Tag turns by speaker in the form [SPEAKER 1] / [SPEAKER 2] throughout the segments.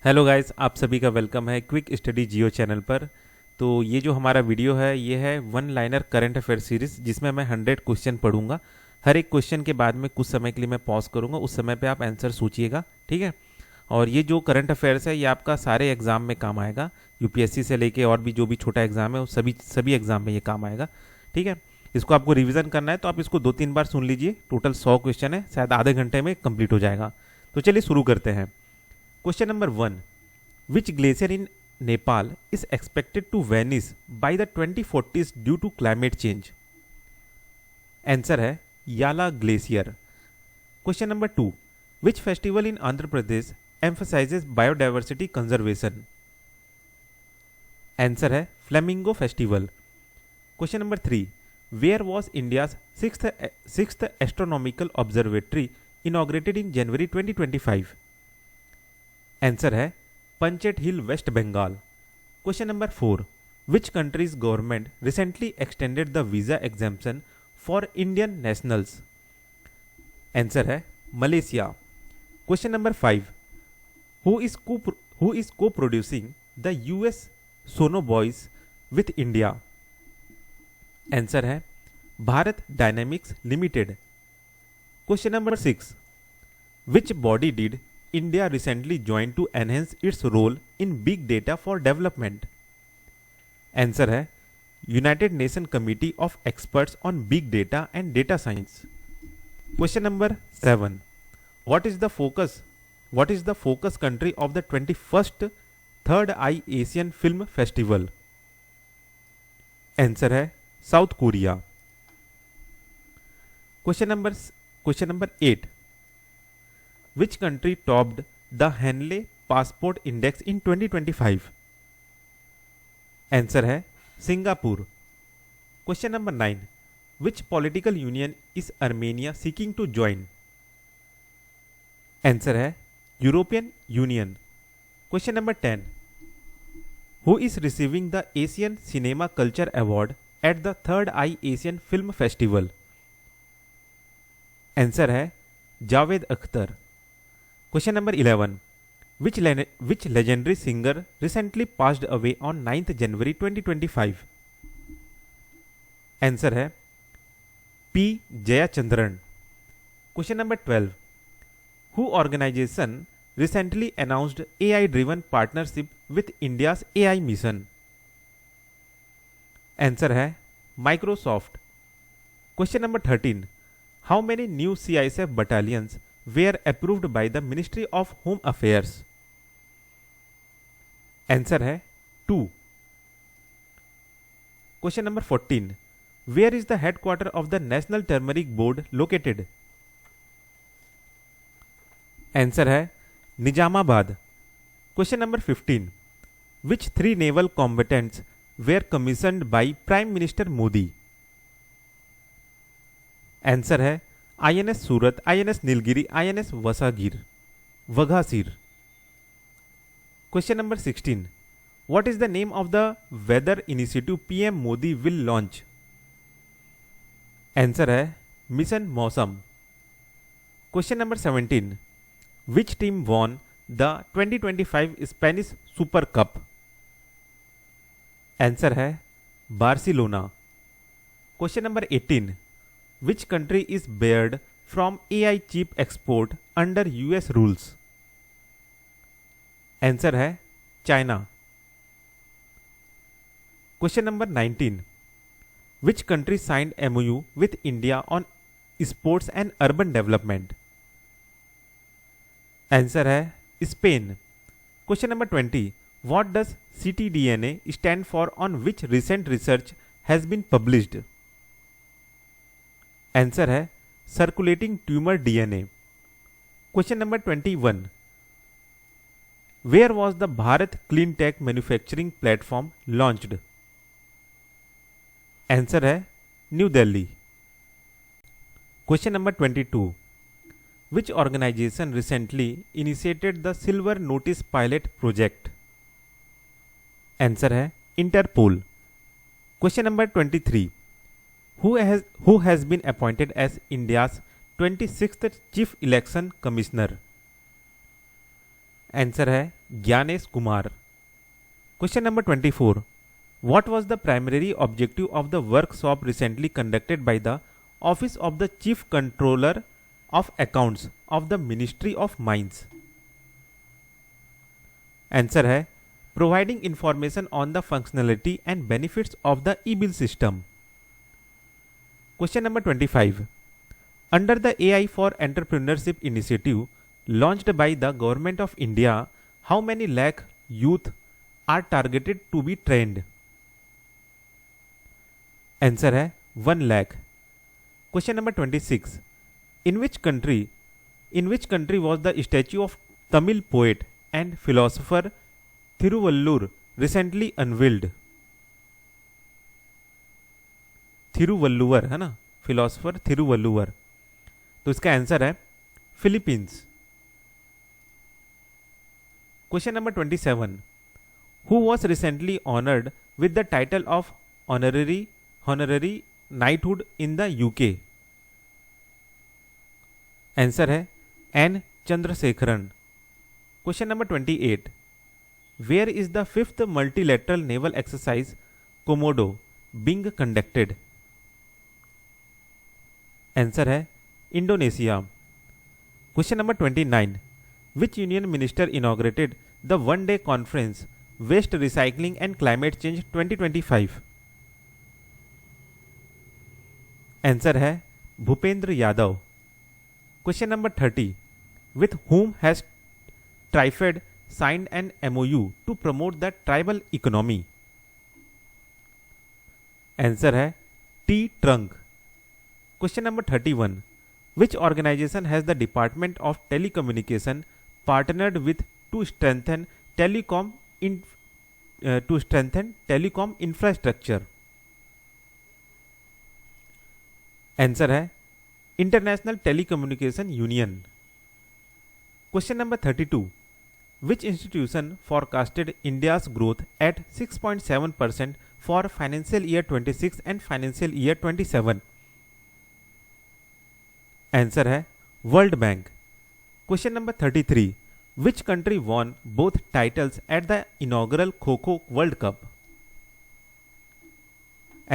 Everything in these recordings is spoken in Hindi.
[SPEAKER 1] हेलो गाइस, आप सभी का वेलकम है क्विक स्टडी जियो चैनल पर। तो ये जो हमारा वीडियो है ये है one liner current affair series, जिसमें मैं 100 क्वेश्चन पढ़ूंगा। हर एक क्वेश्चन के बाद में कुछ समय के लिए मैं पॉज करूंगा, उस समय पे आप आंसर सोचिएगा, ठीक है। और ये जो करंट अफेयर्स है ये आपका सारे एग्जाम में काम आएगा, यूपीएससी से लेके और भी जो भी छोटा एग्जाम है वो सभी सभी एग्जाम में ये काम आएगा, ठीक है। इसको आपको रिवीजन करना है तो आप इसको 2-3 बार सुन लीजिए। टोटल 100 क्वेश्चन है, शायद आधे घंटे में कंप्लीट हो जाएगा। तो चलिए शुरू करते हैं। Question number 1, which glacier in Nepal is expected to vanish by the 2040s due to climate change? Answer है याला glacier. Question number 2, which festival in Andhra Pradesh emphasizes biodiversity conservation? Answer है flamingo festival. Question number 3, where was India's sixth astronomical observatory inaugurated in January 2025? Answer है Panchet hill, West Bengal. Question number 4, which countries government recently extended the visa exemption for Indian nationals? Answer है Malaysia. Question number 5, who is co producing the US sonobuoys with India? Answer है Bharat Dynamics Limited. Question number 6, which body did India recently joined to enhance its role in big data for development? Answer है United Nation Committee of Experts on Big Data and Data Science. Question number 7, what is the focus country of the 21st Third Eye Asian Film Festival? Answer है South Korea. Question number 8, which country topped the Henley Passport Index in 2025? Answer है Singapore. Question number 9, which political union is Armenia seeking to join? Answer है European Union. Question number 10, who is receiving the Asian Cinema Culture Award at the third Eye Asian Film Festival? Answer है Javed Akhtar. Question number 11, which legendary singer recently passed away on 9th January 2025? Answer है P. Jayachandran। Question number 12, who organization recently announced AI-driven partnership with India's AI mission? Answer है Microsoft। Question number 13, how many new CISF battalions were approved by the Ministry of Home Affairs? Answer है 2। Question number 14, where is the headquarter of the National Turmeric Board located? Answer है Nizamabad. Question number 15, which 3 naval combatants were commissioned by prime minister Modi? Answer है INS Surat, INS Nilgiri, INS Vaghsheer. Question number 16, what is the name of the weather initiative PM Modi will launch? Answer है mission Mausam. Question number 17, which team won the 2025 Spanish super cup? Answer है Barcelona. Question number 18, which country is barred from AI chip export under US rules? Answer है China. Question number 19, which country signed MOU with India on sports and urban development? Answer है Spain. Question number 20, what does ctDNA stand for on which recent research has been published? Answer है circulating tumour DNA. Question number 21, where was the Bharat clean tech manufacturing platform launched? Answer है New Delhi. Question number 22, which organisation recently initiated the silver notice pilot project? Answer है Interpol. Question number 23, who has been appointed as India's 26th Chief Election Commissioner? Answer है Gyanesh Kumar. Question number 24, what was the primary objective of the workshop recently conducted by the Office of the Chief Controller of Accounts of the Ministry of Mines? Answer है providing information on the functionality and benefits of the e bill system. Question number 25, under the AI for entrepreneurship initiative launched by the Government of India, how many lakh youth are targeted to be trained? Answer है 1 lakh. Question number 26, in which country was the statue of Tamil poet and philosopher Thiruvallur recently unveiled? Thiruvalluvar है ना, फिलोसोफर थिरुवल्लुवर, तो इसका आंसर है Philippines. Question number 27, who was recently honoured with the title of honorary knighthood in the UK? Answer है N Chandrasekaran. Question number 28, where is the 5th multilateral naval exercise Komodo being conducted? Answer है Indonesia. Question number 29, which union minister inaugurated the one day conference waste recycling and climate change 2025? Answer है Bhupendra Yadav. Question number 30, with whom has TRIFED signed an MOU to promote the tribal economy? Answer है T trunk. Question number 31, which organization has the Department of Telecommunication partnered with to strengthen telecom infrastructure? Answer है International Telecommunication Union. Question number 32, which institution forecasted India's growth at 6.7% for financial year 26 and financial year 27? Answer है World Bank. Question number 33, which country won both titles at the inaugural kho kho world cup?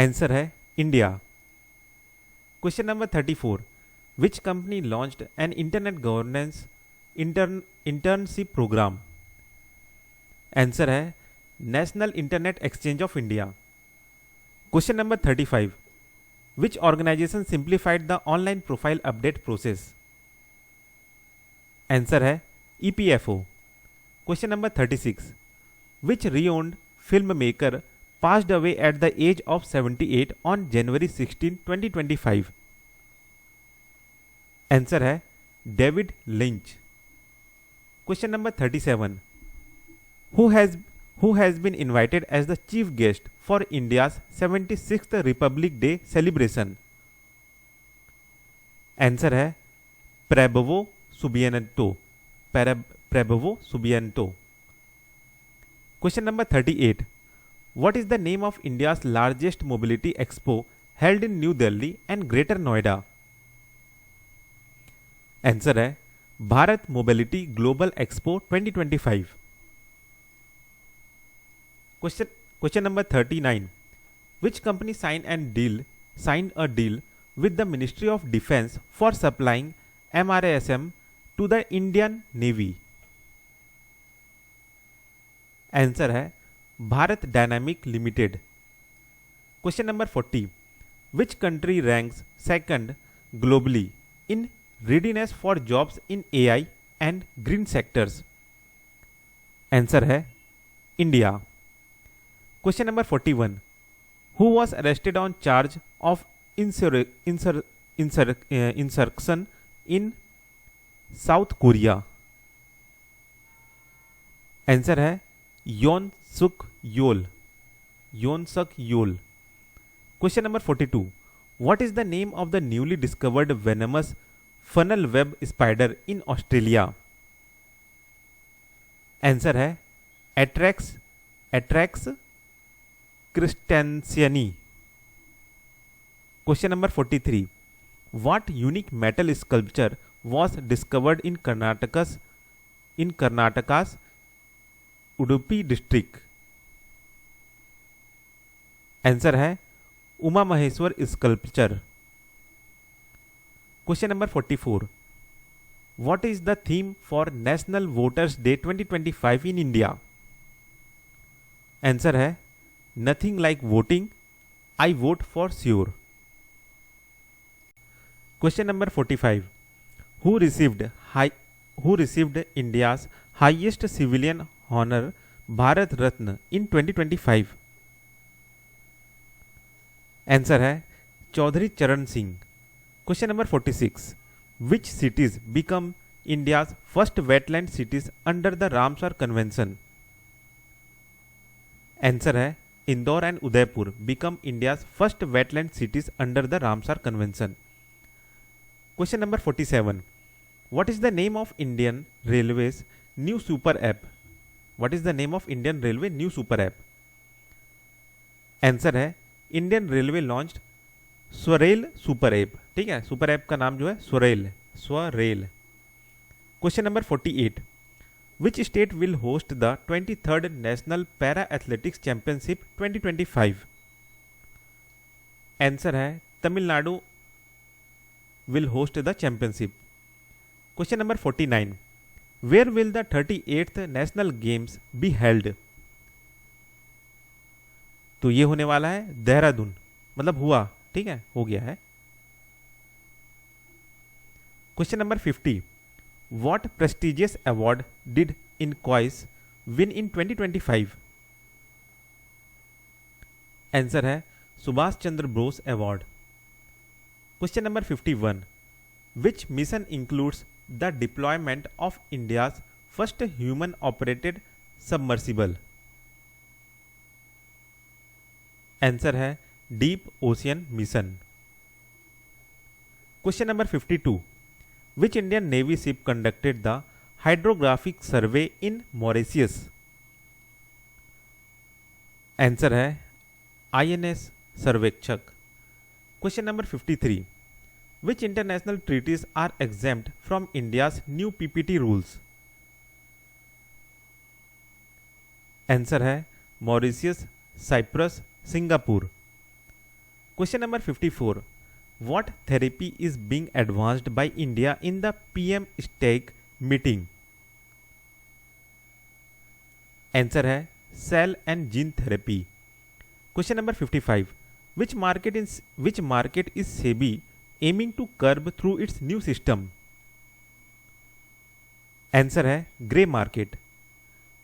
[SPEAKER 1] Answer है India. Question number 34, which company launched an internet governance internship programme? Answer है National Internet Exchange of India. Question number 35, which organization simplified the online profile update process? Answer है EPFO। Question number 36, which renowned filmmaker passed away at the age of 78 on January 16, 2025? Answer है David lynch. Question number 37, who has been invited as the chief guest for India's 76th Republic Day celebration? Answer है Prabowo Subianto. Question number 38, what is the name of India's largest mobility expo held in New Delhi and Greater Noida? Answer है Bharat Mobility Global Expo 2025। Question number 39, which company signed a deal with the Ministry of Defence for supplying MRSM to the Indian Navy? Answer है Bharat Dynamic Limited. Question number 40, which country ranks second globally in readiness for jobs in AI and green sectors? Answer है India. Question number 41, who was arrested on charge of insurrection in South Korea? Answer है Yoon Suk Yeol. Question number 42, what is the name of the newly discovered venomous funnel web spider in Australia? Answer है Atrax christenseni. Question number 43, what unique metal sculpture was discovered in Karnataka's Udupi district. Answer है Uma Maheshwar sculpture. Question number 44, what is the theme for national voters day 2025 in India? Answer है nothing like voting, I vote for sure. Question number 45, who received India's highest civilian honour Bharat Ratna in 2025? Answer है Chaudhary Charan Singh. Question number 46, which cities become India's first wetland cities under the Ramsar convention? Answer है Indore and Udaipur become India's first wetland cities under the Ramsar convention. Question number 47, what is the name of Indian railways new super app? What is the name of Indian railway new super app? Answer है Indian railway launched SwaRail super app. ठीक है, सुपर ऐप का नाम जो है SwaRail. Question number 48, which state will host the 23rd national para athletics championship 2025? Answer है Tamil Nadu will host the championship. Question number 49, where will the 38th national games be held? तो ये होने वाला है देहरादून, मतलब हुआ, ठीक है, हो गया है। Question number 50, what prestigious award did INCOIS win in 2025? Answer है Subhash Chandra Bose award. Question number 51, which mission includes the deployment of India's first human operated submersible? Answer है deep ocean mission. Question number 52, which Indian Navy ship conducted the hydrographic survey in Mauritius? Answer है INS Sarvekshak. Question number 53, which international treaties are exempt from India's new PPT rules? Answer है Mauritius, Cyprus, Singapore. Question number 54, what therapy is being advanced by India in the PM STEG meeting? Answer है cell and gene therapy. Question number 55, which market is SEBI aiming to curb through its new system? Answer है grey market.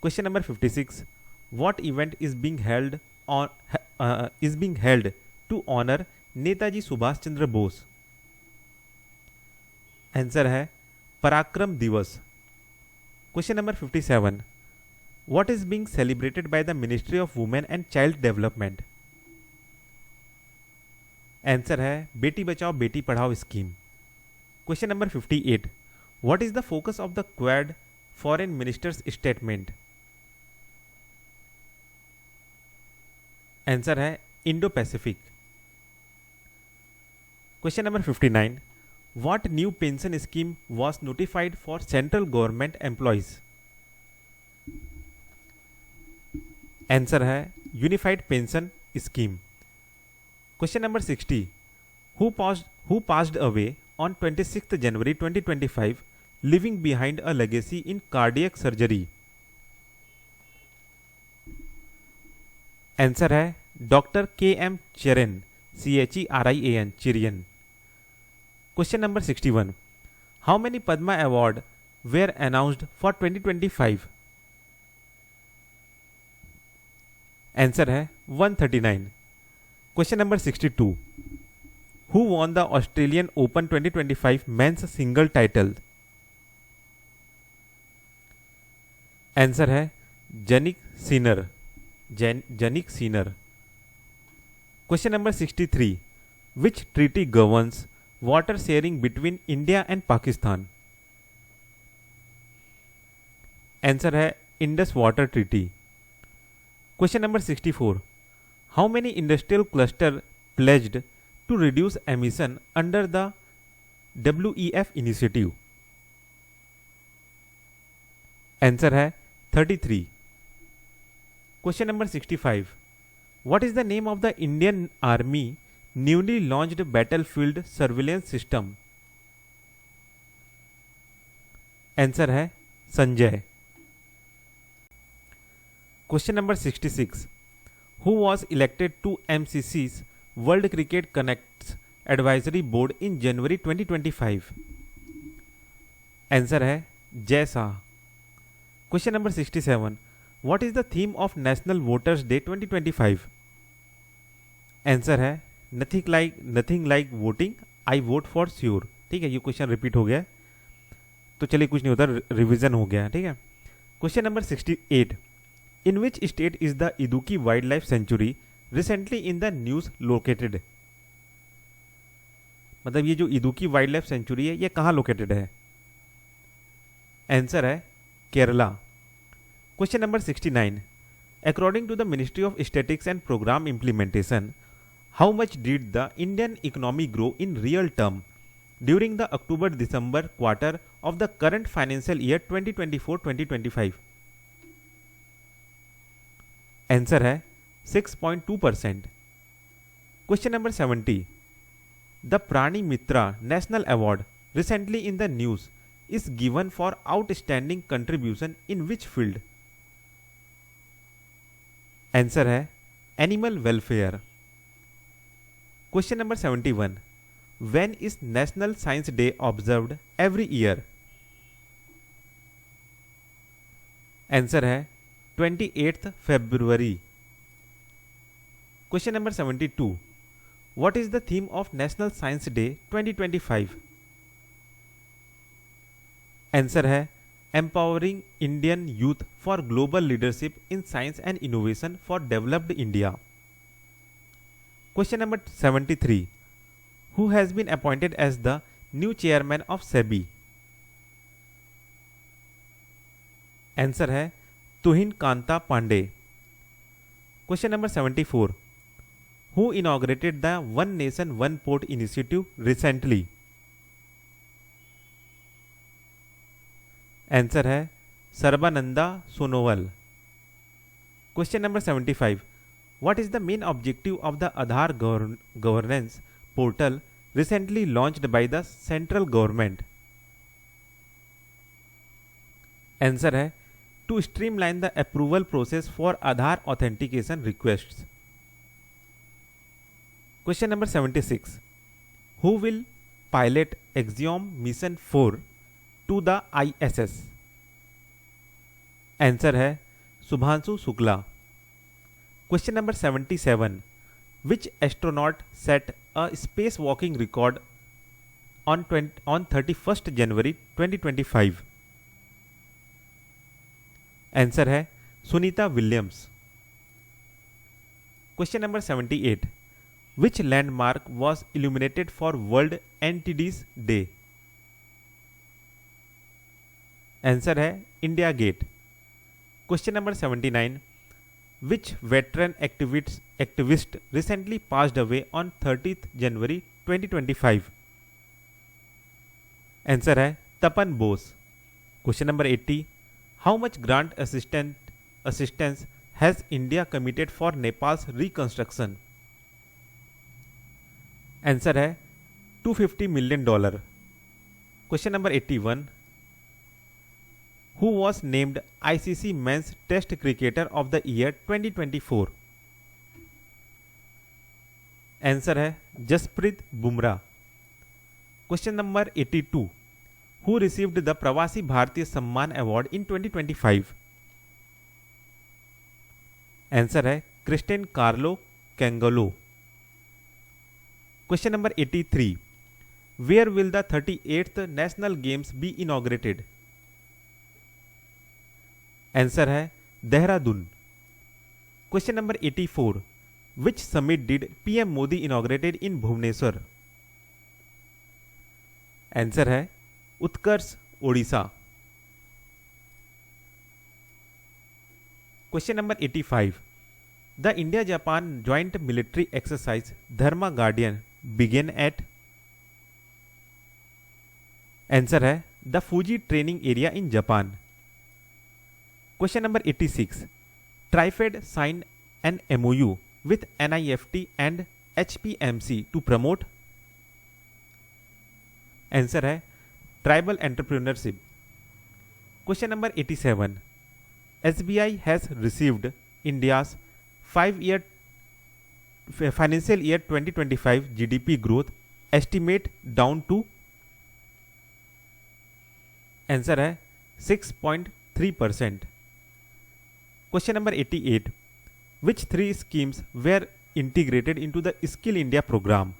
[SPEAKER 1] Question number 56, what event is being held to honor Netaji Subhash Chandra Bose? Answer है Parakram Diwas. Question number 57, what is being celebrated by the Ministry of Women and Child Development? Answer है Beti Bachao Beti Padhao scheme. Question number 58, what is the focus of the Quad foreign ministers statement? Answer है Indo Pacific. Question number 59, what new pension scheme was notified for central government employees? Answer है unified pension scheme. Question number 60, who passed away on 26th January 2025, leaving behind a legacy in cardiac surgery? Answer है doctor KM Cherian, CHERIAN, Cherian. Question number 61, how many Padma award were announced for 2025? Answer है 139। Question number 62, who won the Australian Open 2025 men's single title? Answer है Jannik Sinner. Question number 63, which treaty governs water sharing between India and Pakistan? Answer है Indus water treaty. Question number 64, how many industrial cluster pledged to reduce emission under the WEF initiative? Answer है 33। Question number 65, what is the name of the Indian army newly launched battlefield surveillance system? Answer है Sanjay. Question number 66, who was elected to MCC's world cricket connects advisory board in January 2025? Answer है Jay Shah. Question number 67, what is the theme of national voters day 2025? Answer है nothing like voting, I vote for sure. ठीक है, ये क्वेश्चन रिपीट हो गया, तो चलिए कुछ नहीं होता, रिवीजन हो गया। ठीक है, question number 68, in which state is the Idukki wildlife sanctuary recently in the news located? मतलब ये जो इदुकी वाइल्ड लाइफ सेंचुरी है, ये कहाँ लोकेटेड है? आंसर है Kerala. Question number 69, according to the ministry of statistics and programme implementation, how much did the Indian economy grow in real term during the October December quarter of the current financial year 2024-2025? Answer है 6.2%। Question number 70, the Prani Mitra national award recently in the news is given for outstanding contribution in which field? Answer है animal welfare. Question number 71, when is national science day observed every year? Answer है 28 फरवरी। Question number 72, what is the theme of national science day 2025? Answer है empowering Indian youth for global leadership in science and innovation for developed India. Question number 73, who has been appointed as the new chairman of SEBI? Answer है Tuhin Kanta Pandey. Question number 74, who inaugurated the one nation one port initiative recently? Answer है Sarbananda Sonowal. Question number 75, what is the main objective of the Aadhaar governance portal recently launched by the central government? Answer है to streamline the approval process for Aadhaar authentication requests. Question number 76, who will pilot Axiom mission 4 to the ISS? Answer है Shubhanshu Shukla. Question number 77, which astronaut set a spacewalking record on 31st January 2025? Answer है Sunita Williams. Question number 78, which landmark was illuminated for World NTDs Day? Answer है India Gate. Question number 79, which veteran activist recently passed away on 30th January 2025? Answer है Tapan Bose. Question number 80, how much grant assistance has India committed for Nepal's reconstruction? Answer है $250 million। Question number 81, who was named ICC Men's Test Cricketer of the Year 2024? Answer है Jasprit Bumrah. Question number 82, who received the Pravasi Bharatiya Samman award in 2025? Answer है Christine Carla Kangaloo. Question number 83, where will the 38th National Games be inaugurated? Answer है Dehradun. Question number 84, which summit did PM Modi inaugurated in Bhubaneswar? Answer है Utkarsh Odisha. Question number 85, the India Japan joint military exercise Dharma guardian began at? Answer है the Fuji training area in Japan. Question number 86, TRIFED signed an MOU with NIFT and HPMC to promote? Answer है tribal entrepreneurship. Question number 87, SBI has received India's 5-year financial year 2025 GDP growth estimate down to? Answer है 6.3%। Question number 88, which 3 schemes were integrated into the Skill India program?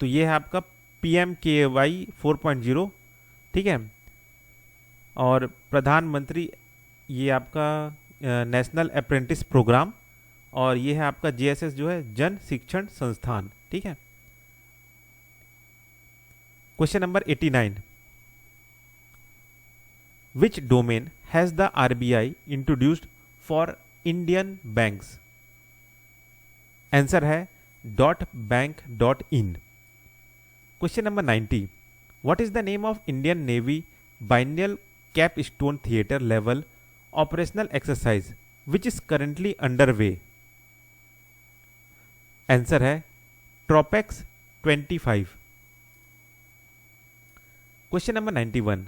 [SPEAKER 1] तो ये है आपका PMKY 4.0, ठीक है, और प्रधानमंत्री, ये आपका नेशनल अप्रेंटिस प्रोग्राम, और ये है आपका JSS जो है जन शिक्षण संस्थान, ठीक है। Question number 89, which domain has the RBI introduced for Indian banks? Answer है .bank.in। Question number 90, what is the name of Indian navy biennial capstone theatre level operational exercise which is currently under way? Answer है TROPEX 25। Question number 91,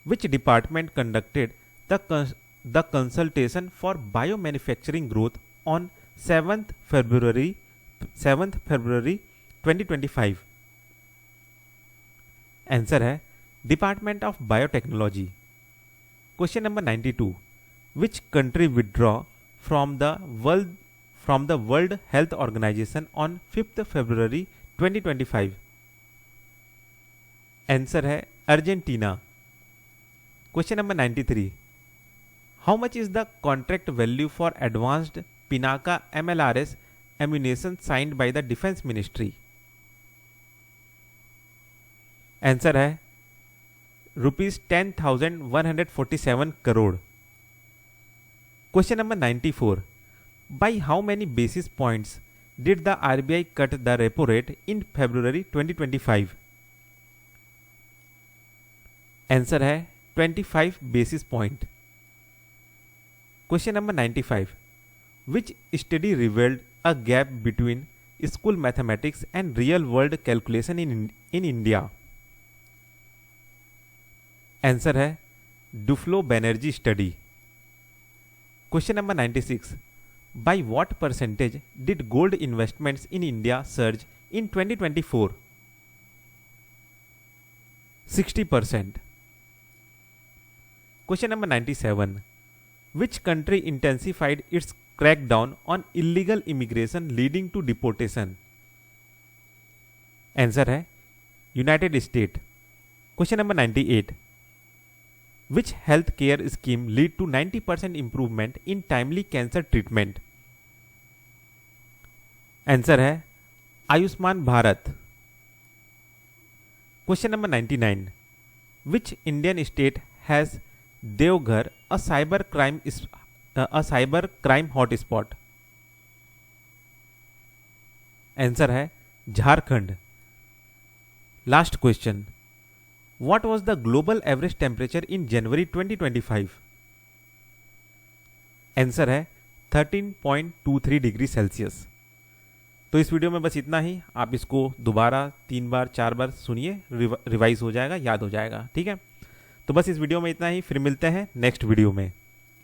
[SPEAKER 1] which department conducted the consultation for bio manufacturing growth on 7th February 2025? Answer है department of biotechnology. Question number 92, which country withdraw from the world health organisation on 5th February 2025? Answer है Argentina. Question number 93, how much is the contract value for advanced Pinaka MLRS ammunition signed by the defence ministry? Answer है ₹10,147 crore. Question number 94, by how many basis points did the RBI cut the repo rate in February 2025? Answer है 25 basis point. Question number 95, which study revealed a gap between school mathematics and real world calculation in India? Answer है Duflo Banerjee study. Question number 96, by what percentage did gold investments in India surge in 2024? 60%। Question number 97, which country intensified its crackdown on illegal immigration leading to deportation? Answer है United State. Question number 98, which healthcare scheme lead to 90% improvement in timely cancer treatment? Answer है Ayushman Bharat. Question number 99, which Indian state has Deoghar a cyber crime hotspot? Answer है Jharkhand. Last question, what was the global average temperature in January 2025? Answer है 13.23 डिग्री सेल्सियस। तो इस वीडियो में बस इतना ही। आप इसको दोबारा 3 बार 4 बार सुनिए, रिवाइज हो जाएगा, याद हो जाएगा, ठीक है। तो बस इस वीडियो में इतना ही, फिर मिलते हैं नेक्स्ट वीडियो में।